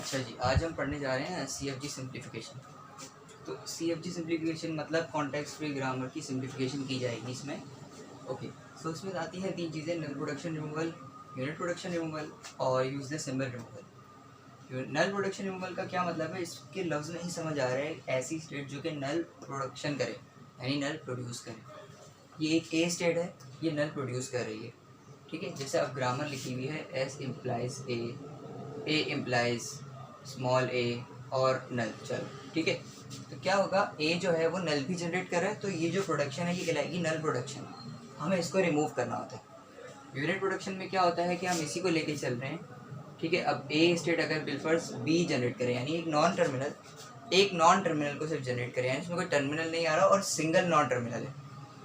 अच्छा जी, आज हम पढ़ने जा रहे हैं CFG सिंप्लीफिकेशन। तो CFG सिंप्लीफिकेशन मतलब कॉन्टेक्स्ट फ्री ग्रामर की सिंप्लीफिकेशन की जाएगी इसमें। ओके, सो इसमें आती हैं तीन चीज़ें: null production removal, unit production removal और useless symbol removal. Null production removal का क्या मतलब है, इसके लफ्ज़ नहीं समझ आ रहे हैं। ऐसी स्टेट जो कि नल प्रोडक्शन करे यानी नल प्रोड्यूस करे। ये एक ए स्टेट है, ये नल प्रोड्यूस कर रही है। ठीक है, जैसे अब ग्रामर लिखी हुई है एस इम्प्लाइज ए इम्प्लाइज स्मॉल ए और नल। चलो ठीक है, तो क्या होगा, ए जो है वो नल भी जनरेट कर रहा है, तो ये जो प्रोडक्शन है ये कहलाएगी नल प्रोडक्शन। हमें इसको रिमूव करना होता है। यूनिट प्रोडक्शन में क्या होता है कि हम इसी को लेके चल रहे हैं। ठीक है, अब ए स्टेट अगर बिलफर्स बी जनरेट करे यानी एक नॉन टर्मिनल को सिर्फ जनरेट करे, यानी इसमें कोई टर्मिनल नहीं आ रहा और सिंगल नॉन टर्मिनल है,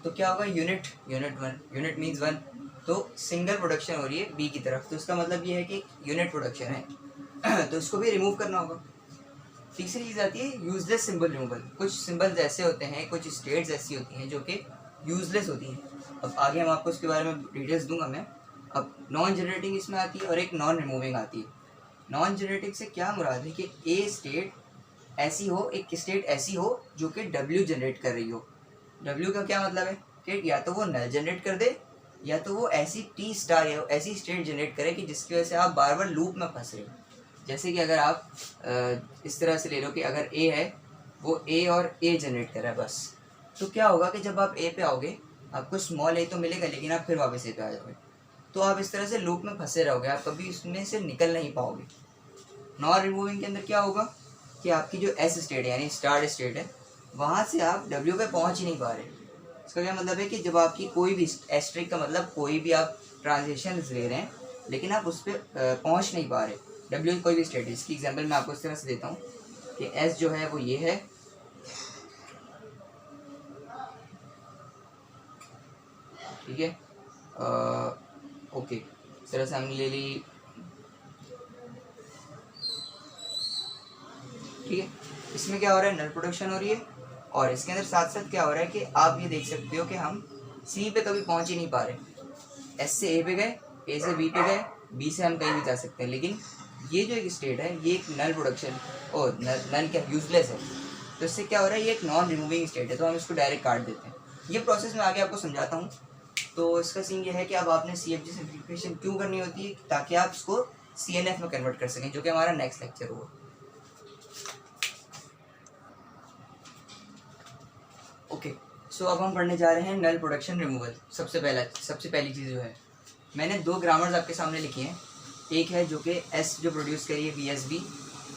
तो क्या होगा, unit one, unit means one, तो सिंगल प्रोडक्शन हो रही है बी की तरफ, तो इसका मतलब ये है कि यूनिट प्रोडक्शन है तो इसको भी रिमूव करना होगा। तीसरी चीज़ आती है यूजलेस सिंबल रिमूवल। कुछ सिंबल्स ऐसे होते हैं, कुछ स्टेट्स ऐसी होती हैं जो कि यूजलेस होती हैं। अब आगे हम आपको इसके बारे में डिटेल्स दूंगा मैं। अब नॉन जनरेटिंग इसमें आती है और एक नॉन रिमूविंग आती है। नॉन जनरेटिंग से क्या मुराद है कि ए स्टेट ऐसी हो, एक स्टेट ऐसी हो जो कि डब्ल्यू जनरेट कर रही हो। डब्ल्यू का क्या मतलब है कि या तो वो नल जनरेट कर दे या तो वो ऐसी टी स्टार या ऐसी स्टेट जनरेट करे कि जिसकी वजह से आप बार बार लूप में फंस रहे हो। जैसे कि अगर आप इस तरह से ले लो कि अगर ए है, वो ए और ए जनरेट कर रहा है बस, तो क्या होगा कि जब आप ए पे आओगे आपको स्मॉल ए तो मिलेगा, लेकिन आप फिर वापस ए पे आ जाओगे, तो आप इस तरह से लूप में फंसे रहोगे, आप कभी इसमें से निकल नहीं पाओगे। नॉन रिमूविंग के अंदर क्या होगा कि आपकी जो एस स्टेट है यानी स्टार्ट स्टेट है, वहाँ से आप डब्ल्यू पे पहुँच ही नहीं पा रहे। इसका क्या मतलब है कि जब आपकी कोई भी एस्ट्रिक का मतलब कोई भी आप ट्रांजिशन ले रहे हैं लेकिन आप उस पर पहुँच नहीं पा रहे, डब्ल्यू कोई भी स्टेट है। इसकी एग्जांपल मैं आपको इस तरह से देता हूँ कि एस जो है वो ये है, ठीक है, ओके, इस तरह से हमने ले ली, ठीक है। इसमें क्या हो रहा है, नल प्रोडक्शन हो रही है और इसके अंदर साथ साथ क्या हो रहा है कि आप ये देख सकते हो कि हम सी पे कभी पहुंच ही नहीं पा रहे। एस से ए पे गए, ए से बी पे गए, बी से हम कहीं भी जा सकते हैं, लेकिन ये जो एक स्टेट है ये एक नल प्रोडक्शन और नल क्या यूजलेस है, तो इससे क्या हो रहा है, ये एक नॉन रिमूविंग स्टेट है, तो हम इसको डायरेक्ट काट देते हैं। ये प्रोसेस मैं आगे आपको समझाता हूँ। तो इसका सीन ये है कि अब आपने CFG सिंप्लीफिकेशन क्यों करनी होती है, ताकि आप इसको CNF में कन्वर्ट कर सकें, जो कि हमारा नेक्स्ट लेक्चर होगा। ओके, सो अब हम पढ़ने जा रहे हैं नल प्रोडक्शन रिमूवल। सबसे पहली चीज़ जो है, मैंने दो ग्रामर्स आपके सामने लिखी हैं। एक है जो कि एस जो प्रोड्यूस करिए VSB,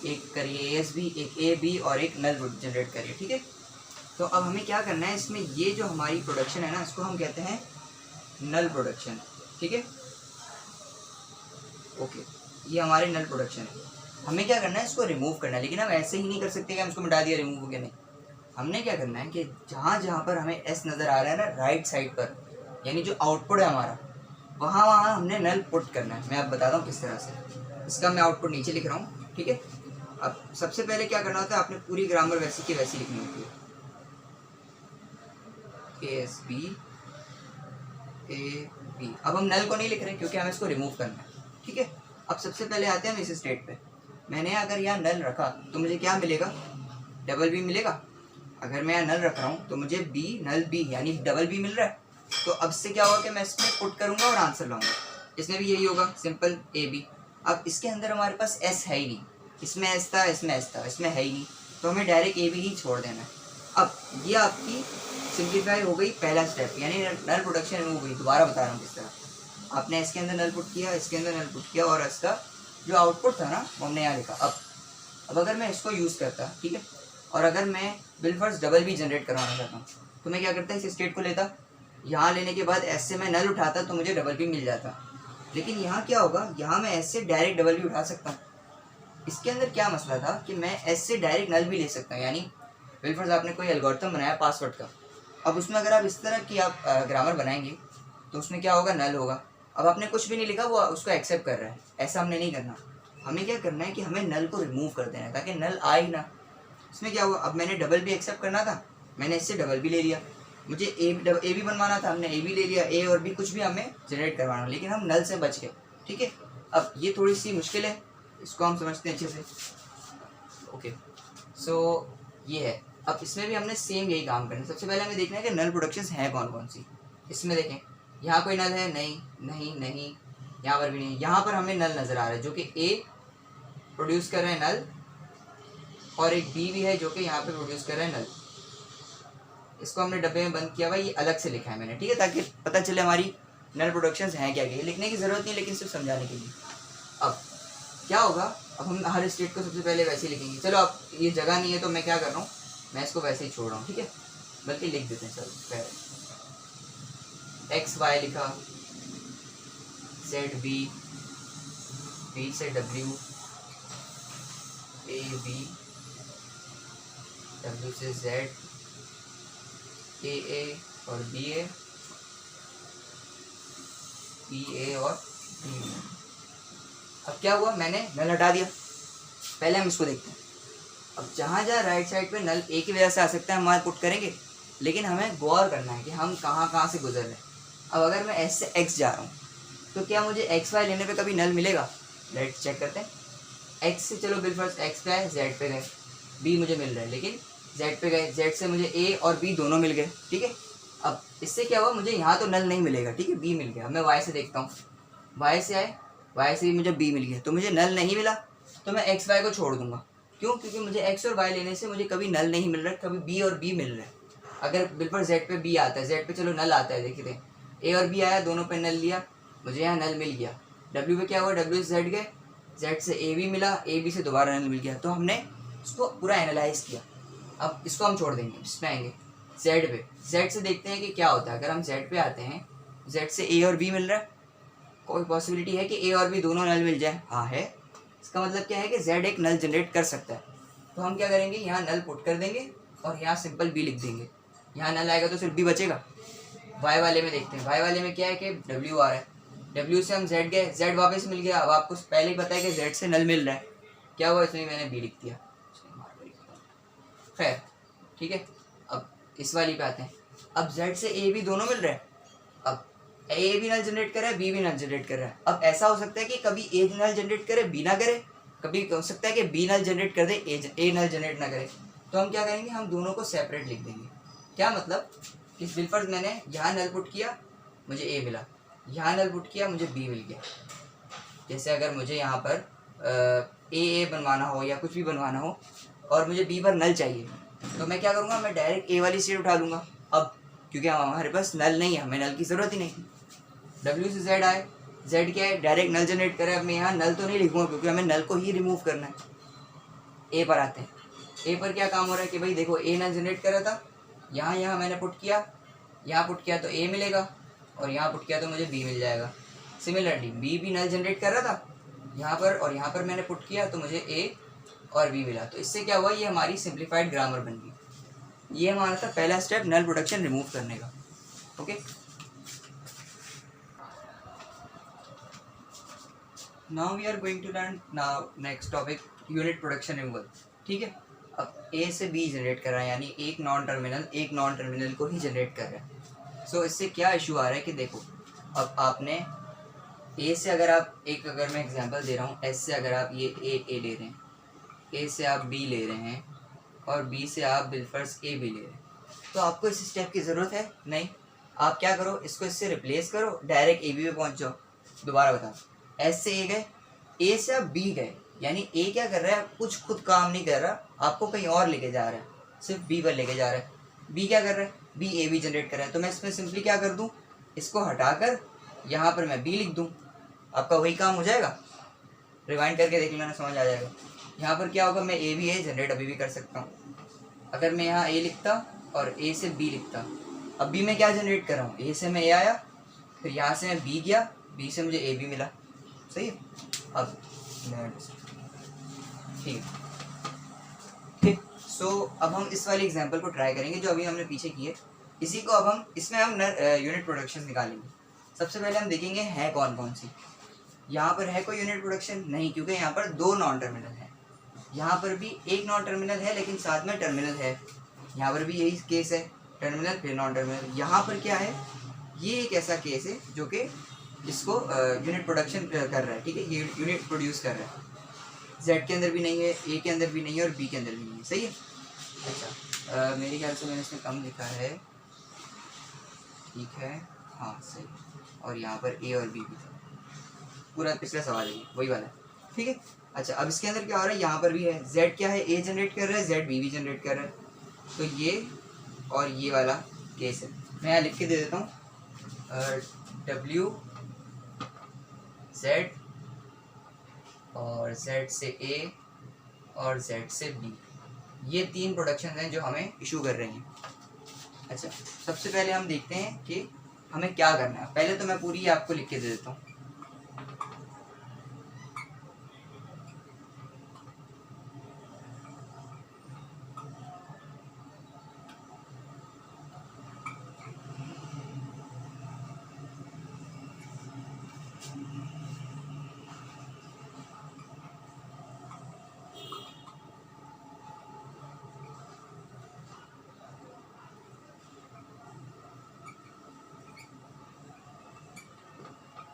एक करिए ASB, एक AB और एक नल जनरेट करिए, ठीक है। तो अब हमें क्या करना है, इसमें ये जो हमारी प्रोडक्शन है ना, इसको हम कहते हैं नल प्रोडक्शन, ठीक है। ओके, ये हमारे नल प्रोडक्शन है। हमें क्या करना है, इसको रिमूव करना है, लेकिन हम ऐसे ही नहीं कर सकते कि हम इसको मिटा दिया, रिमूव हो गया, नहीं। हमने क्या करना है कि जहाँ जहाँ पर हमें एस नज़र आ रहा है ना राइट साइड पर, यानी जो आउटपुट है हमारा, वहाँ वहाँ हमने नल पुट करना है। मैं आप बताता हूँ किस तरह से। इसका मैं आउटपुट नीचे लिख रहा हूँ, ठीक है। अब सबसे पहले क्या करना होता है, आपने पूरी ग्रामर वैसी की वैसी लिखनी होती है, ASB AB। अब हम नल को नहीं लिख रहे क्योंकि हमें इसको रिमूव करना है, ठीक है। अब सबसे पहले आते हैं हम इस स्टेट पे। मैंने अगर यहाँ नल रखा तो मुझे क्या मिलेगा, डबल बी मिलेगा। अगर मैं यहाँ नल रख रहा हूँ तो मुझे बी नल बी यानी डबल बी मिल रहा है। तो अब से क्या होगा कि मैं इसमें पुट करूँगा और आंसर लाऊंगा। इसमें भी यही होगा, सिंपल AB। अब इसके अंदर हमारे पास S है ही नहीं, इसमें S था, इसमें S था, इसमें है ही नहीं, तो हमें डायरेक्ट AB ही छोड़ देना है। अब ये आपकी सिंप्लीफाई हो गई पहला स्टेप, यानी नल प्रोडक्शन हो गई। दोबारा बता रहा हूँ किस तरह। आपने इसके अंदर नल पुट किया, इसके अंदर नल पुट किया और इसका जो आउटपुट था ना वो हमने यहाँ लिखा। अब अगर मैं इसको यूज़ करता, ठीक है, और अगर मैं बिलफर्स डबल भी जनरेट करवाना चाहता हूँ तो मैं क्या करता, इस स्टेट को लेता, यहाँ लेने के बाद एस से मैं नल उठाता तो मुझे डबल भी मिल जाता। लेकिन यहाँ क्या होगा, यहाँ मैं एस से डायरेक्ट डबल भी उठा सकता हूँ। इसके अंदर क्या मसला था कि मैं एस से डायरेक्ट नल भी ले सकता हूँ, यानी बिलफर्स आपने कोई एल्गोरिथम बनाया पासवर्ड का। अब उसमें अगर आप इस तरह की आप ग्रामर बनाएंगे तो उसमें क्या होगा, नल होगा। अब आपने कुछ भी नहीं लिखा, वो उसको एक्सेप्ट कर रहा है, ऐसा हमने नहीं करना। हमें क्या करना है कि हमें नल को रिमूव कर देना है ताकि नल आए ही ना। इसमें क्या हुआ, अब मैंने डबल भी एक्सेप्ट करना था, मैंने इससे डबल भी ले लिया। मुझे ए भी बनवाना था, हमने ए भी ले लिया, ए और बी कुछ भी हमें जनरेट करवाना, लेकिन हम नल से बच गए, ठीक है। अब ये थोड़ी सी मुश्किल है, इसको हम समझते हैं अच्छे से। ओके, सो ये है। अब इसमें भी हमने सेम यही काम करना है। सबसे पहले हमें देखना है कि नल प्रोडक्शंस हैं कौन कौन सी। इसमें देखें, यहाँ कोई नल है? नहीं नहीं नहीं, यहाँ पर भी नहीं। यहाँ पर हमें नल नज़र आ रहा है जो कि ए प्रोड्यूस कर रहे हैं नल, और एक बी भी है जो कि यहाँ पे प्रोड्यूस कर रहे हैं नल। इसको हमने डब्बे में बंद किया हुआ, ये अलग से लिखा है मैंने, ठीक है, ताकि पता चले हमारी नल प्रोडक्शंस हैं क्या क्या। लिखने की ज़रूरत नहीं, लेकिन सिर्फ समझाने के लिए। अब क्या होगा, अब हम हर स्टेट को सबसे पहले वैसे ही लिखेंगे। चलो अब ये जगह नहीं है तो मैं क्या कर रहा हूँ, मैं इसको वैसे ही छोड़ रहा हूँ, ठीक है, बल्कि लिख देते हैं। चलो पहले एक्स वाई लिखा, जेड बी, बी से डब्ल्यू, ए बी, डब्ल्यू से जेड, ए और बी ए और बी। अब क्या हुआ, मैंने नल हटा दिया। पहले हम इसको देखते हैं। अब जहाँ जहाँ राइट साइड पे नल ए की वजह से आ सकता है हम वहाँ पुट करेंगे, लेकिन हमें गौर करना है कि हम कहाँ कहाँ से गुजर रहे हैं। अब अगर मैं एस से एक्स जा रहा हूँ तो क्या मुझे एक्स वाई लेने पे कभी नल मिलेगा? लेट्स चेक करते हैं। एक्स से चलो बिलफर्स्ट एक्स पे है, जेड पे गए, बी मुझे मिल रहा है, लेकिन जेड पे गए, जेड से मुझे ए और बी दोनों मिल गए, ठीक है। अब इससे क्या हुआ, मुझे यहाँ तो नल नहीं मिलेगा, ठीक है, बी मिल गया। अब मैं वाई से देखता हूँ, वाई से आए, वाई से भी मुझे बी मिल गया, तो मुझे नल नहीं मिला, तो मैं एक्स वाई को छोड़ दूंगा। क्यों? क्योंकि मुझे एक्स और वाई लेने से मुझे कभी नल नहीं मिल रहा है, कभी बी और बी मिल रहा है। अगर बिल्कुल जेड पे बी आता है, जेड पे चलो नल आता है, देखते हैं, ए और बी आया, दोनों पे नल लिया, मुझे यहाँ नल मिल गया। डब्ल्यू पे क्या हुआ, डब्ल्यू से जेड गए, जेड से ए बी मिला, ए बी से दोबारा नल मिल गया। तो हमने इसको पूरा एनालाइज किया। अब इसको हम छोड़ देंगे, इसमें आएंगे जेड पे। जेड से देखते हैं कि क्या होता है। अगर हम जेड पे आते हैं, जेड से ए और बी मिल रहा है, कोई पॉसिबिलिटी है कि ए और बी दोनों नल मिल जाए? हाँ है। इसका मतलब क्या है कि जेड एक नल जनरेट कर सकता है। तो हम क्या करेंगे, यहाँ नल पुट कर देंगे और यहाँ सिंपल बी लिख देंगे। यहाँ नल आएगा तो सिर्फ बी बचेगा। वाई वाले में देखते हैं, वाई वाले में क्या है कि डब्ल्यू आ रहा है, डब्ल्यू से हम जेड गए, जेड वापस मिल गया। अब आपको पहले ही पता है कि जेड से नल मिल रहा है, क्या हुआ, इसमें मैंने बी लिख दिया। खैर ठीक है, अब इस वाली पे आते हैं। अब जेड से ए बी दोनों मिल रहे हैं। अब ए भी नल जनरेट कर रहा है, बी भी नल जनरेट कर रहा है। अब ऐसा हो सकता है कि कभी ए नल जनरेट करे, बी ना करे, कभी हो सकता है कि बी नल जनरेट कर दे, ए नल जनरेट ना करे। तो हम क्या करेंगे, हम दोनों को सेपरेट लिख देंगे। क्या मतलब, इस बिलफर्ज मैंने यहाँ नल पुट किया, मुझे ए मिला, यहाँ नल पुट किया, मुझे बी मिल गया। जैसे अगर मुझे यहाँ पर ए बनवाना हो या कुछ भी बनवाना हो और मुझे बी पर नल चाहिए, तो मैं क्या करूँगा, मैं डायरेक्ट ए वाली स्टेट उठा लूँगा। अब क्योंकि हमारे पास नल नहीं है, हमें नल की ज़रूरत ही नहीं। डब्ल्यू से जेड आए, जेड क्या है, डायरेक्ट नल जनरेट करे। अब मैं यहाँ नल तो नहीं लिखूँगा क्योंकि हमें नल को ही रिमूव करना है। ए पर आते हैं, ए पर क्या काम हो रहा है कि भाई देखो, ए नल जनरेट कर रहा था, यहाँ मैंने पुट किया, यहाँ पुट किया तो ए मिलेगा, और यहाँ पुट किया तो मुझे बी मिल जाएगा। सिमिलरली बी भी नल जनरेट कर रहा था यहाँ पर, और यहाँ पर मैंने पुट किया तो मुझे ए और बी मिला। तो इससे क्या हुआ, ये हमारी सिंप्लीफाइड ग्रामर बन गई। ये हमारा था पहला स्टेप नल प्रोडक्शन रिमूव करने का। Okay, now we are going to learn now next topic, unit production removal. ठीक है, अब ए से बी जनरेट कर रहा है, यानी एक नॉन टर्मिनल को ही जनरेट कर रहा है। सो इससे क्या इशू आ रहा है कि देखो, अब आपने ए से अगर मैं एग्जांपल दे रहा हूँ, एस से अगर आप ये ए ले रहे हैं, ए से आप बी ले रहे हैं, और बी से आप बिलफर्स ए भी ले रहे हैं, तो आपको इस स्टेप की ज़रूरत है नहीं। आप क्या करो, इसको इससे रिप्लेस करो, डायरेक्ट ए बी पे पहुँच जाओ। दोबारा बताओ, एस से ए गए, ए से आप बी गए, यानी ए क्या कर रहा है, कुछ खुद काम नहीं कर रहा, आपको कहीं और लेके जा रहा है, सिर्फ बी पर लेके जा रहा है। बी क्या कर रहा है, बी ए बी जनरेट कर रहा है। तो मैं इसमें सिंपली क्या कर दूँ, इसको हटाकर यहाँ पर मैं बी लिख दूँ, आपका वही काम हो जाएगा। रिवाइंड करके देख लेना, समझ आ जाएगा। यहाँ पर क्या होगा, मैं ए भी ए जनरेट अभी भी कर सकता हूँ। अगर मैं यहाँ ए लिखता और ए से बी लिखता, अब बी में क्या जनरेट कर रहा हूँ, ए से मैं ए आया, फिर यहाँ से मैं बी गया, बी से मुझे ए बी मिला। सही है, अब ठीक ठीक। सो अब हम इस वाली एग्जांपल को ट्राई करेंगे जो अभी हमने पीछे की है। इसी को अब हम इसमें यूनिट प्रोडक्शन निकालेंगे। सबसे पहले हम देखेंगे है कौन कौन सी। यहाँ पर है कोई यूनिट प्रोडक्शन नहीं, क्योंकि यहाँ पर दो नॉन टर्मिनल है। यहाँ पर भी एक नॉन टर्मिनल है लेकिन साथ में टर्मिनल है, यहाँ पर भी यही केस है, टर्मिनल फिर नॉन टर्मिनल। यहाँ पर क्या है, ये एक ऐसा केस है जो कि इसको यूनिट प्रोडक्शन कर रहा है, ठीक है, ये यूनिट प्रोड्यूस कर रहा है। जेड के अंदर भी नहीं है, ए के अंदर भी नहीं है और बी के अंदर भी नहीं है। सही है। अच्छा मेरे ख्याल से मैंने इसमें कम लिखा है, ठीक है, हाँ सही। और यहाँ पर ए और बी भी था, पूरा पिछला सवाल है वही वाला है, ठीक है। अच्छा अब इसके अंदर क्या हो रहा है, यहाँ पर भी है, जेड क्या है, ए जनरेट कर रहा है, जेड बी भी जनरेट कर रहा है, तो ये और ये वाला केस है। मैं यहाँ लिख के दे देता हूँ, डब्ल्यू जेड और जेड से ए और जेड से बी, ये 3 प्रोडक्शन हैं जो हमें इशू कर रहे हैं। अच्छा सबसे पहले हम देखते हैं कि हमें क्या करना है। पहले तो मैं पूरी आपको लिख के दे देता हूँ।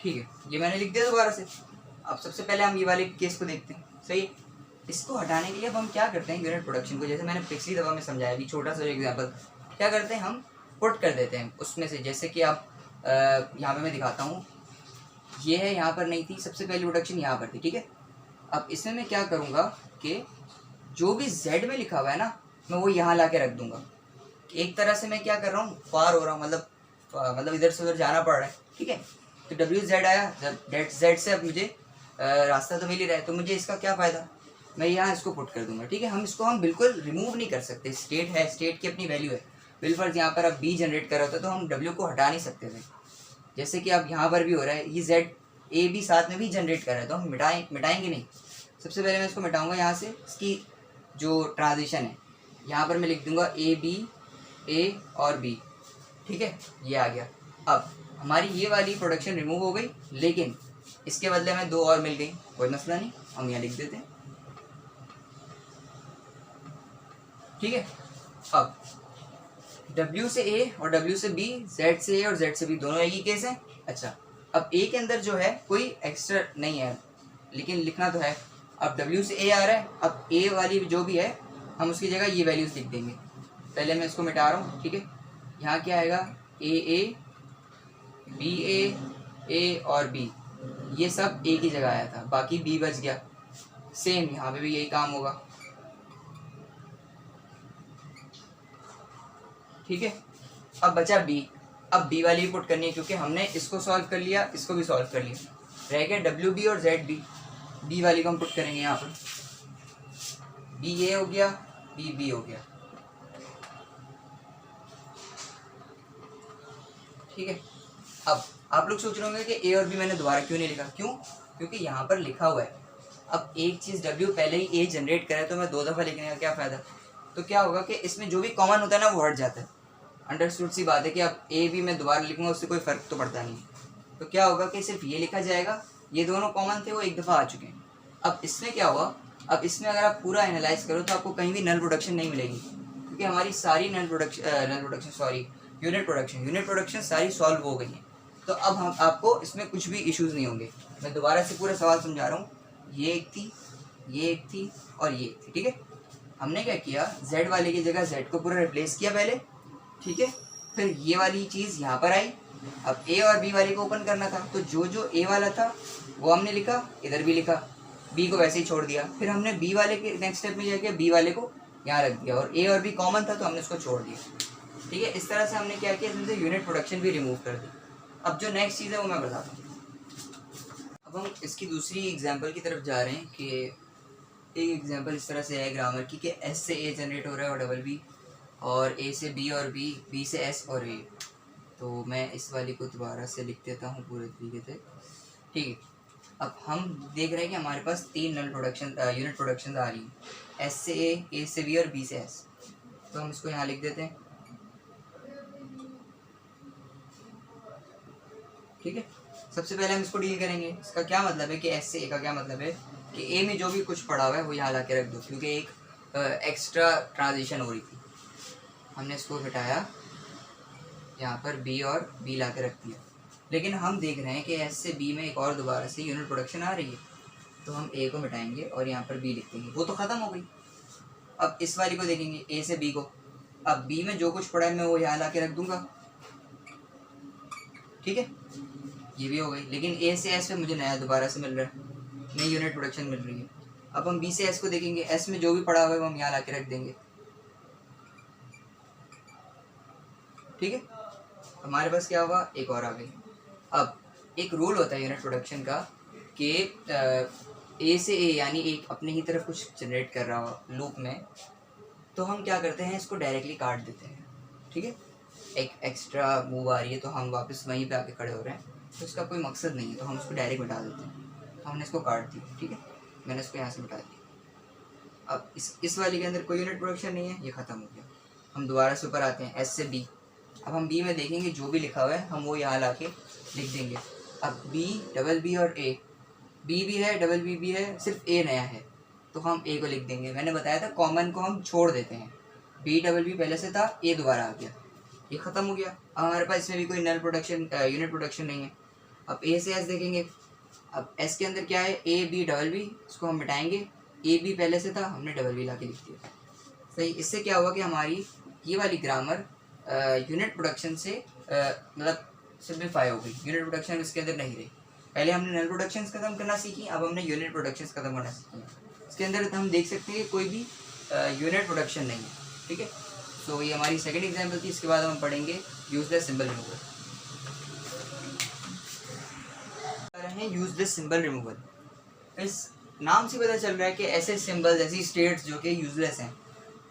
ठीक है, ये मैंने लिख दिया दोबारा से। अब सबसे पहले हम ये वाले केस को देखते हैं। सही है, इसको हटाने के लिए अब हम क्या करते हैं, यूनिट प्रोडक्शन को, जैसे मैंने पिछली दफा में समझाया, अभी छोटा सा एग्जांपल, क्या करते हैं हम पुट कर देते हैं उसमें से। जैसे कि आप यहाँ पे मैं दिखाता हूँ, ये है, यहाँ पर नहीं थी, सबसे पहली प्रोडक्शन यहाँ पर थी, ठीक है। अब इसमें मैं क्या करूँगा कि जो भी जेड में लिखा हुआ है ना, मैं वो यहाँ ला के रख दूंगा। एक तरह से मैं क्या कर रहा हूँ, पार हो रहा हूँ, मतलब इधर से उधर जाना पड़ रहा है, ठीक है। तो डब्ल्यू जेड आया, जेड से अब मुझे रास्ता तो मिल ही रहा है, तो मुझे इसका क्या फ़ायदा, मैं यहाँ इसको पुट कर दूंगा, ठीक है। हम बिल्कुल रिमूव नहीं कर सकते, स्टेट है, स्टेट की अपनी वैल्यू है। बिलफर्ज यहाँ पर अब बी जनरेट कर रहा होता तो हम डब्ल्यू को हटा नहीं सकते थे, जैसे कि अब यहाँ पर भी हो रहा है, ये जेड ए भी साथ में भी जनरेट कर रहा है, तो हम मिटाएंगे नहीं। सबसे पहले मैं इसको मिटाऊंगा यहाँ से, इसकी जो ट्रांजिशन है यहाँ पर मैं लिख दूंगा ए बी, ए और बी, ठीक है, ये आ गया। अब हमारी ये वाली प्रोडक्शन रिमूव हो गई, लेकिन इसके बदले में 2 और मिल गई, कोई मसला नहीं, हम यहाँ लिख देते हैं, ठीक है। अब W से A और W से B, Z से A और Z से B, दोनों एक ही केस है। अच्छा अब A के अंदर जो है कोई एक्स्ट्रा नहीं है, लेकिन लिखना तो है। अब W से A आ रहा है, अब A वाली जो भी है हम उसकी जगह ये वैल्यूज लिख देंगे। पहले मैं इसको मिटा रहा हूँ, ठीक है। यहाँ क्या आएगा, A A और B, ये सब A की जगह आया था, बाकी B बच गया। सेम यहाँ पे भी यही काम होगा, ठीक है। अब बचा B, अब B वाली भी पुट करनी है, क्योंकि हमने इसको सॉल्व कर लिया, इसको भी सॉल्व कर लिया, रह गया WB और ZB। B वाली को हम पुट करेंगे यहाँ पर, B A हो गया, B B हो गया, ठीक है। अब आप लोग सोच रहे होंगे कि A और B मैंने दोबारा क्यों नहीं लिखा, क्योंकि यहाँ पर लिखा हुआ है। अब एक चीज़ W पहले ही A जनरेट करे तो मैं 2 दफ़ा लिखने का क्या फ़ायदा। तो क्या होगा कि इसमें जो भी कॉमन होता है ना वो हट जाता है। अंडरस्टूड सी बात है कि अब A भी मैं दोबारा लिखूंगा, उससे कोई फ़र्क तो पड़ता नहीं। तो क्या होगा कि सिर्फ ये लिखा जाएगा, ये दोनों कॉमन थे वो एक दफ़ा आ चुके हैं। अब इसमें क्या हुआ, अब इसमें अगर आप पूरा एनालाइज करो तो आपको कहीं भी नल प्रोडक्शन नहीं मिलेगी, क्योंकि हमारी सारी यूनिट प्रोडक्शन सारी सॉल्व हो गई है। तो अब हम आपको इसमें कुछ भी इश्यूज़ नहीं होंगे। मैं दोबारा से पूरा सवाल समझा रहा हूँ, ये एक थी, ये एक थी और ये एक थी, ठीक है। हमने क्या किया, Z वाले की जगह Z को पूरा रिप्लेस किया पहले, ठीक है। फिर ये वाली चीज़ यहाँ पर आई, अब A और B वाले को ओपन करना था, तो जो A वाला था वो हमने लिखा, इधर भी लिखा, B को वैसे ही छोड़ दिया। फिर हमने B वाले के नेक्स्ट स्टेप में जाके B वाले को यहाँ रख दिया, और A और B कॉमन था तो हमने उसको छोड़ दिया, ठीक है। इस तरह से हमने क्या किया, इसमें से यूनिट प्रोडक्शन भी रिमूव कर दी। अब जो नेक्स्ट चीज़ है वो मैं बताता हूँ। अब हम इसकी दूसरी एग्जांपल की तरफ जा रहे हैं कि एक एग्जांपल इस तरह से है ग्रामर की कि S से A जनरेट हो रहा है और डबल B, और A से B और B से S और A। तो मैं इस वाली को दोबारा से लिख देता हूँ पूरे तरीके से, ठीक है। अब हम देख रहे हैं कि हमारे पास 3 यूनिट प्रोडक्शन आ रही हैं, S से A से B और B से S। तो हम इसको यहाँ लिख देते हैं, ठीक है। सबसे पहले हम इसको डील करेंगे। इसका क्या मतलब है कि S से A का क्या मतलब है कि A में जो भी कुछ पड़ा हुआ है वो यहाँ ला के रख दो, क्योंकि एक एक्स्ट्रा ट्रांजिशन हो रही थी, हमने इसको हटाया, यहाँ पर B और B ला के रख दिया। लेकिन हम देख रहे हैं कि S से B में एक और दोबारा से यूनिट प्रोडक्शन आ रही है, तो हम ए को मिटाएंगे और यहाँ पर बी लिख देंगे, वो तो ख़त्म हो गई। अब इस वाली को देखेंगे, ए से बी को, अब बी में जो कुछ पड़ा है मैं वो यहाँ ला के रख दूंगा, ठीक है, ये भी हो गई। लेकिन ए से एस पे मुझे नया दोबारा से मिल रहा है, नई यूनिट प्रोडक्शन मिल रही है। अब हम बी से एस को देखेंगे, एस में जो भी पड़ा हुआ है वो हम यहाँ ला के रख देंगे, ठीक है। हमारे पास क्या हुआ, एक और आ गई। अब एक रूल होता है यूनिट प्रोडक्शन का कि ए से ए यानी एक अपने ही तरफ कुछ जनरेट कर रहा हो लूप में, तो हम क्या करते हैं, इसको डायरेक्टली काट देते हैं, ठीक है। एक एक्स्ट्रा मूव आ रही है तो हम वापस वहीं पे आके खड़े हो रहे हैं, तो इसका कोई मकसद नहीं है, तो हम उसको डायरेक्ट मिटा देते हैं। तो हमने इसको काट दिया, ठीक है, मैंने इसको यहाँ से मिटा दिया। अब इस वाली के अंदर कोई यूनिट प्रोडक्शन नहीं है, ये ख़त्म हो गया। हम दोबारा से ऊपर आते हैं, एस से बी। अब हम बी में देखेंगे जो भी लिखा हुआ है हम वो यहाँ ला के लिख देंगे। अब बी, डबल बी और ए, बी भी है, डबल बी भी है, सिर्फ ए नया है तो हम ए को लिख देंगे। मैंने बताया था कॉमन को हम छोड़ देते हैं, बी डबल बी पहले से था, ए दोबारा आ गया, ये ख़त्म हो गया। अब हमारे पास इसमें भी कोई नल प्रोडक्शन यूनिट प्रोडक्शन नहीं है। अब ए से एस देखेंगे, अब एस के अंदर क्या है, ए बी डबल बी, इसको हम मिटाएंगे, ए बी पहले से था, हमने डबल बी ला के लिख दिया, सही। इससे क्या हुआ कि हमारी ये वाली ग्रामर यूनिट प्रोडक्शन से मतलब सिंप्लीफाई हो गई, यूनिट प्रोडक्शन इसके अंदर नहीं रही। पहले हमने नल प्रोडक्शंस खत्म करना सीखी, अब हमने यूनिट प्रोडक्शंस खत्म करना सीखी। इसके अंदर हम देख सकते हैं कोई भी यूनिट प्रोडक्शन नहीं है, ठीक है। तो ये हमारी सेकंड एग्जांपल थी। इसके बाद हम पढ़ेंगे useless symbol removal. Useless symbol removal, इस नाम से पता चल रहा है कि ऐसे सिंबल्स, ऐसी स्टेट्स जो कि यूजलेस हैं।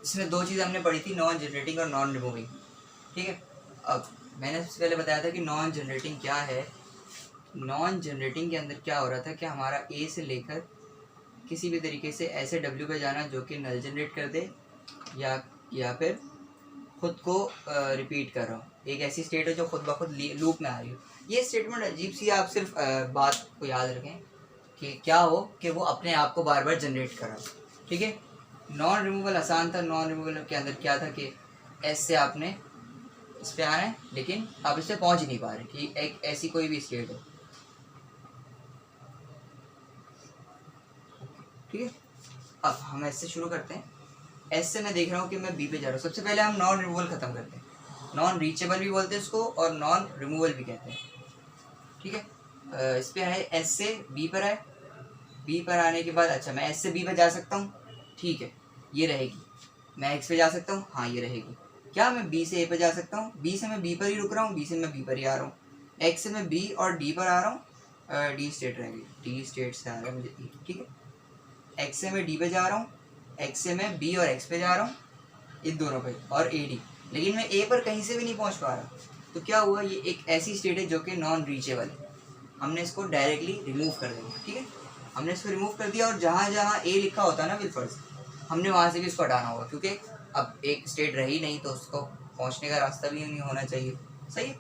इसमें दो चीज़ हमने पढ़ी थी, नॉन जनरेटिंग और नॉन रिमूविंग, ठीक है। अब मैंने सबसे पहले बताया था कि नॉन जनरेटिंग क्या है। नॉन जनरेटिंग के अंदर क्या हो रहा था कि हमारा ए से लेकर किसी भी तरीके से ऐसे डब्ल्यू पे जाना जो कि नल जनरेट कर दे या फिर खुद को रिपीट कर रहा हो, एक ऐसी स्टेट है जो खुद ब खुद लूप में आ रही हो। ये स्टेटमेंट अजीब सी, आप सिर्फ बात को याद रखें कि क्या हो कि वो अपने आप को बार बार जनरेट कर रहा हो, ठीक है। नॉन रिमूवल आसान था। नॉन रिमूवल के अंदर क्या था कि एस से आपने इस पे आना है लेकिन आप इस पे पहुँच ही नहीं पा रहे, कि एक ऐसी कोई भी स्टेट हो, ठीक है। अब हम एस से शुरू करते हैं। एस से मैं देख रहा हूँ कि मैं बी पे जा रहा हूँ। सबसे पहले हम नॉन रिमूवल ख़त्म करते हैं। नॉन रीचेबल भी बोलते हैं इसको और नॉन रिमूवल भी कहते हैं, ठीक है। इस पे है एस से बी पर आए, बी पर आने के बाद अच्छा मैं एस से बी पर जा सकता हूँ, ठीक है, ये रहेगी। मैं एक्स पे जा सकता हूँ, हाँ ये रहेगी। क्या मैं बी से ए पे जा सकता हूँ, बी से मैं बी पर ही रुक रहा हूँ, बी से मैं बी पर ही आ रहा हूँ। एक्स से मैं बी और डी पर आ रहा हूँ, डी स्टेट रहेगी, डी स्टेट से आ रहा है मुझे, ठीक है। एक्स से मैं डी पे जा रहा हूँ, एक्स से मैं बी और एक्स पे जा रहा हूँ, इन दोनों पे, और ए डी, लेकिन मैं ए पर कहीं से भी नहीं पहुँच पा रहा। तो क्या हुआ, ये एक ऐसी स्टेट है जो कि नॉन रीचेबल है। हमने इसको डायरेक्टली रिमूव कर देंगे, ठीक है। हमने इसको रिमूव कर दिया और जहाँ जहाँ ए लिखा होता है ना बिलफर्ज, हमने वहाँ से भी इसको हटाना होगा, क्योंकि अब एक स्टेट रही नहीं तो उसको पहुँचने का रास्ता भी नहीं होना चाहिए, सही है।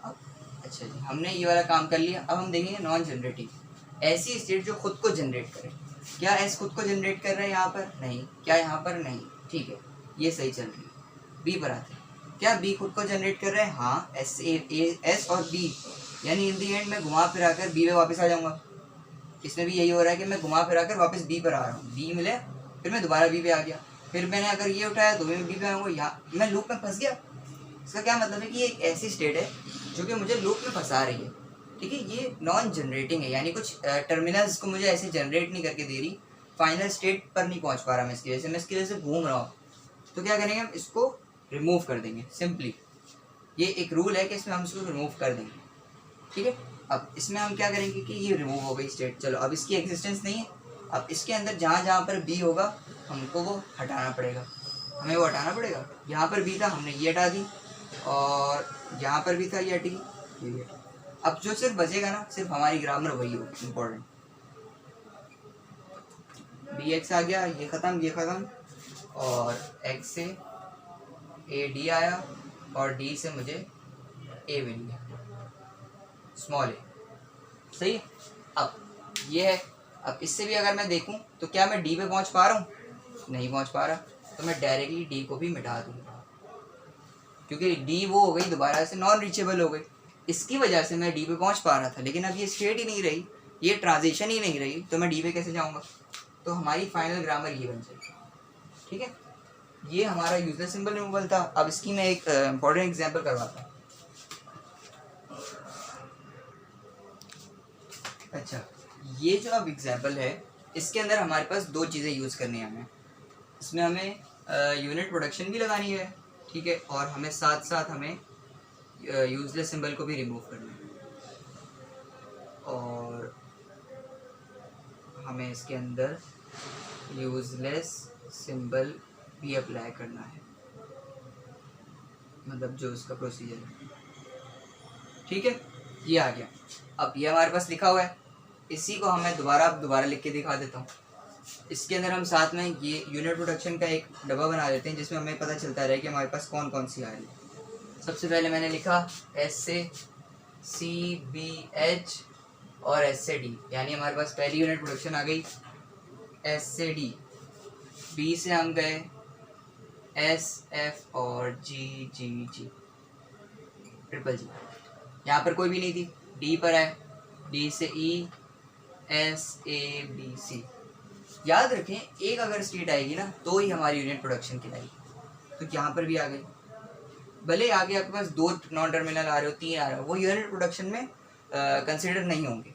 अब अच्छा जी, हमने ये वाला काम कर लिया। अब हम देखेंगे नॉन जनरेटिंग, ऐसी स्टेट जो खुद को जनरेट करे। क्या एस खुद को जनरेट कर रहा है यहाँ पर, नहीं। क्या यहाँ पर, नहीं, ठीक है, ये सही चल रही है। बी पर आते हैं, क्या बी खुद को जनरेट कर रहा है, हाँ। एस और बी, यानी इन दी एंड मैं घुमा फिरा कर बी पे वापस आ जाऊँगा। इसमें भी यही हो रहा है कि मैं घुमा फिरा कर वापस बी पर आ रहा हूँ, बी मिले फिर मैं दोबारा बी पे आ गया, फिर मैंने अगर ये उठाया तो मैं बी पे आऊँगा, यहाँ मैं लूप में फंस गया। इसका क्या मतलब है कि ये एक ऐसी स्टेट है जो कि मुझे लूप में फंसा रही है, ठीक है। ये नॉन जनरेटिंग है, यानी कुछ टर्मिनल्स को मुझे ऐसे जनरेट नहीं करके दे रही, फाइनल स्टेट पर नहीं पहुंच पा रहा मैं इसकी वजह से, मैं इसकी वजह से घूम रहा हूँ। तो क्या करेंगे, हम इसको रिमूव कर देंगे सिंपली। ये एक रूल है कि इसमें हम इसको रिमूव कर देंगे, ठीक है। अब इसमें हम क्या करेंगे कि ये रिमूव हो गई स्टेट, चलो अब इसकी एग्जिस्टेंस नहीं है। अब इसके अंदर जहाँ जहाँ पर बी होगा हमको वो हटाना पड़ेगा, हमें वो हटाना पड़ेगा। यहाँ पर बी था, हमने ये हटा दी, और यहाँ पर भी था, ये हटी, ये भी हटी। अब जो सिर्फ बचेगा ना, सिर्फ हमारी ग्रामर वही हो इम्पोर्टेंट। बी एक्स आ गया, ये ख़त्म, ये ख़त्म, और एक्स से ए डी आया और डी से मुझे ए मिल गया, स्मॉल ए, सही है। अब ये है। अब इससे भी अगर मैं देखूं तो क्या मैं डी पे पहुंच पा रहा हूँ, नहीं पहुंच पा रहा, तो मैं डायरेक्टली डी को भी मिटा दूंगा, क्योंकि डी वो हो गई दोबारा से नॉन रीचेबल हो गई। इसकी वजह से मैं डी पे पहुंच पा रहा था, लेकिन अब ये स्टेट ही नहीं रही, ये ट्रांजिशन ही नहीं रही तो मैं डी पे कैसे जाऊँगा? तो हमारी फाइनल ग्रामर ये बन जाएगी। ठीक है, ये हमारा यूजलेस सिंबल रिमूवल था। अब इसकी मैं एक इम्पॉर्टेंट एग्जांपल करवाता हूँ। अच्छा, ये जो अब एग्जांपल है इसके अंदर हमारे पास दो चीज़ें यूज़ करनी है हमें। इसमें हमें यूनिट प्रोडक्शन भी लगानी है, ठीक है, और हमें साथ साथ हमें यूजलेस सिंबल को भी रिमूव करना है, और हमें इसके अंदर यूजलेस सिंबल भी अप्लाई करना है, मतलब जो इसका प्रोसीजर है। ठीक है, ये आ गया। अब ये हमारे पास लिखा हुआ है, इसी को हमें दोबारा लिख के दिखा देता हूँ। इसके अंदर हम साथ में ये यूनिट प्रोडक्शन का एक डब्बा बना देते हैं जिसमें हमें पता चलता रहे कि हमारे पास कौन कौन सी आ रही है। सबसे पहले मैंने लिखा एस से सी बी एच और एस से डी, यानी हमारे पास पहली यूनिट प्रोडक्शन आ गई एस से डी। बी से हम गए एस एफ और जी जी जी ट्रिपल जी, यहाँ पर कोई भी नहीं थी। डी पर है, डी से E S A B C. याद रखें, एक अगर स्टेट आएगी ना तो ही हमारी यूनिट प्रोडक्शन कहलाएगी। तो यहाँ पर भी आ गई, भले आगे आपके पास दो नॉन टर्मिनल आ रहे हो, तीन आ रहे हो, वो यूनिट प्रोडक्शन में कंसिडर नहीं होंगे।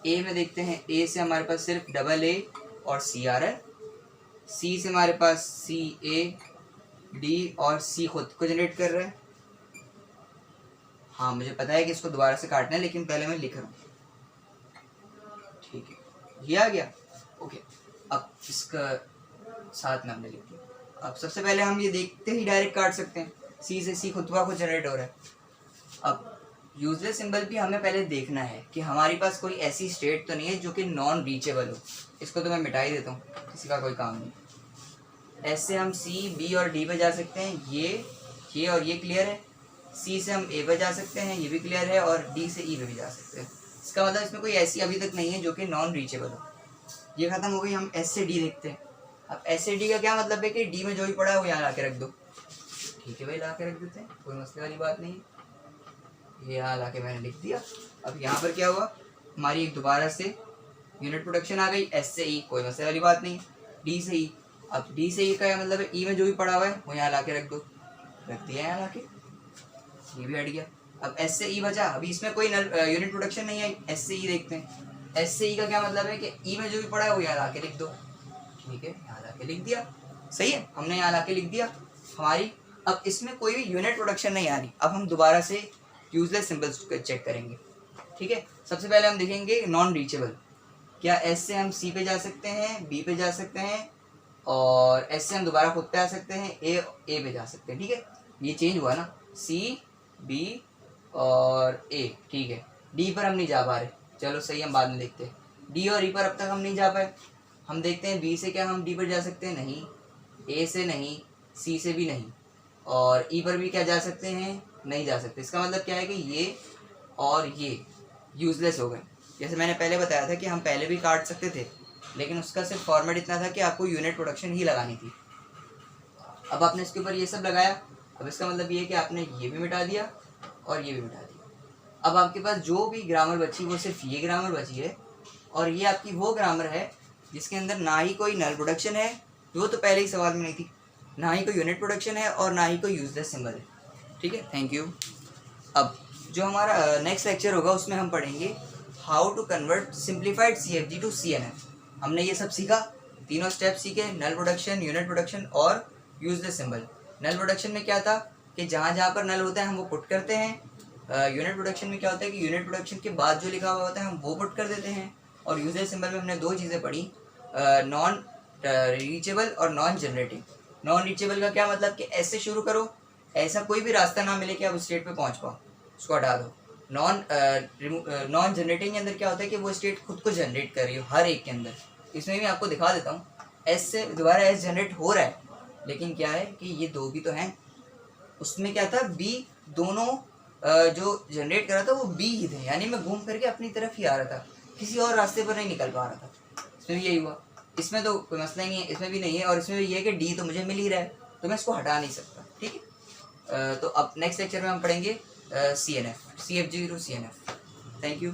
ए में देखते हैं, ए से हमारे पास सिर्फ डबल ए और सी आ रहा है। सी से हमारे पास सी ए डी और सी खुद को जनरेट कर रहा है। हाँ, मुझे पता है कि इसको दोबारा से काटना है, लेकिन पहले मैं लिख रहा हूँ। ठीक है, ये आ गया। ओके, अब इसका साथ में हमने लिख दिया। अब सबसे पहले हम ये देखते ही डायरेक्ट काट सकते हैं, सी से सी खुद को जनरेट हो रहा है। अब यूजलेस सिंबल भी हमें पहले देखना है कि हमारे पास कोई ऐसी स्टेट तो नहीं है जो कि नॉन रीचेबल हो। इसको तो मैं मिटा ही देता हूँ, किसी का कोई काम नहीं। एस से हम सी बी और डी पे जा सकते हैं, ये और ये क्लियर है। सी से हम ए पे जा सकते हैं, ये भी क्लियर है, और डी से ई पे भी जा सकते हैं। इसका मतलब इसमें कोई ऐसी अभी तक नहीं है जो कि नॉन रीचेबल हो। ये खत्म हो गई। हम एस से डी देखते हैं। अब एस से डी का क्या मतलब है कि डी में जो भी पड़ा है वो यहाँ ला के रख दो। ठीक है भाई, ला के रख देते हैं, कोई मसले वाली बात नहीं है। ये यहाँ ला के मैंने लिख दिया। अब यहाँ पर क्या हुआ, हमारी एक दोबारा से यूनिट प्रोडक्शन आ गई। एस से ई, कोई मसले वाली बात नहीं। डी से ई, अब डी से ई का मतलब है ई में जो भी पड़ा हुआ है वो यहाँ ला के रख दो। रख दिया यहाँ ला के, ये भी हट गया। अब एस से ई बचा। अभी इसमें कोई यूनिट प्रोडक्शन नहीं आई। एस से ई देखते हैं। एस से ई का क्या मतलब है कि ई में जो भी पड़ा है वो यहाँ ला के लिख दो। ठीक है, यहाँ ला के लिख दिया। सही है, हमने यहाँ ला के लिख दिया हमारी। अब इसमें कोई भी यूनिट प्रोडक्शन नहीं आ रही। अब हम दोबारा से यूजलेस सिंबल्स चेक करेंगे। ठीक है, सबसे पहले हम देखेंगे नॉन रीचेबल। क्या एस से हम सी पे जा सकते हैं, बी पे जा सकते हैं, और एस से हम दोबारा खुद पे आ सकते हैं, ए पे जा सकते हैं। ठीक है, ये चेंज हुआ ना, सी बी और ए। ठीक है, डी पर हम नहीं जा पा रहे, चलो सही, हम बाद में देखते हैं। डी और ई पर अब तक हम नहीं जा पाए। हम देखते हैं बी से क्या हम डी पर जा सकते हैं, नहीं। ए से नहीं, सी से भी नहीं, और ई पर भी क्या जा सकते हैं, नहीं जा सकते। इसका मतलब क्या है कि ये और ये यूजलेस हो गए। जैसे मैंने पहले बताया था कि हम पहले भी काट सकते थे, लेकिन उसका सिर्फ फॉर्मेट इतना था कि आपको यूनिट प्रोडक्शन ही लगानी थी। अब आपने इसके ऊपर ये सब लगाया। अब इसका मतलब ये है कि आपने ये भी मिटा दिया और ये भी मिटा दिया। अब आपके पास जो भी ग्रामर बची वो सिर्फ ये ग्रामर बची है, और ये आपकी वो ग्रामर है जिसके अंदर ना ही कोई नल प्रोडक्शन है, वो तो पहले ही सवाल में नहीं थी, ना ही कोई यूनिट प्रोडक्शन है, और ना ही कोई यूजलेस सिंबल है। ठीक है, थैंक यू। अब जो हमारा नेक्स्ट लेक्चर होगा उसमें हम पढ़ेंगे how to convert simplified CFG to CNF। हमने ये सब सीखा, तीनों स्टेप सीखे, नल प्रोडक्शन, यूनिट प्रोडक्शन और यूजलेस सिंबल। नल प्रोडक्शन में क्या था कि जहाँ जहाँ पर नल होता है हम वो पुट करते हैं। यूनिट प्रोडक्शन में क्या होता है कि यूनिट प्रोडक्शन के बाद जो लिखा हुआ होता है हम वो पुट कर देते हैं। और यूजलेस सिंबल में हमने दो चीज़ें पढ़ी, नॉन रीचेबल और नॉन जनरेटिंग। नॉन रीचेबल का क्या मतलब कि ऐसे शुरू करो, ऐसा कोई भी रास्ता ना मिले कि आप उस स्टेट पे पहुंच पाओ, उसको हटा दो। नॉन जनरेटिंग के अंदर क्या होता है कि वो स्टेट खुद को जनरेट कर रही हो हर एक के अंदर। इसमें भी आपको दिखा देता हूँ, एस से दोबारा एस जनरेट हो रहा है, लेकिन क्या है कि ये दो भी तो हैं। उसमें क्या था, बी दोनों जो जनरेट कर रहा था वो बी ही थे, यानी मैं घूम करके अपनी तरफ ही आ रहा था, किसी और रास्ते पर नहीं निकल पा रहा था। इसमें भी यही हुआ। इसमें तो कोई मसला ही नहीं है, इसमें भी नहीं है, और इसमें भी ये है कि डी तो मुझे मिल ही रहा है, तो मैं इसको हटा नहीं सकता। ठीक है, तो अब नेक्स्ट लेक्चर में हम पढ़ेंगे CFG to CNF। Thank you.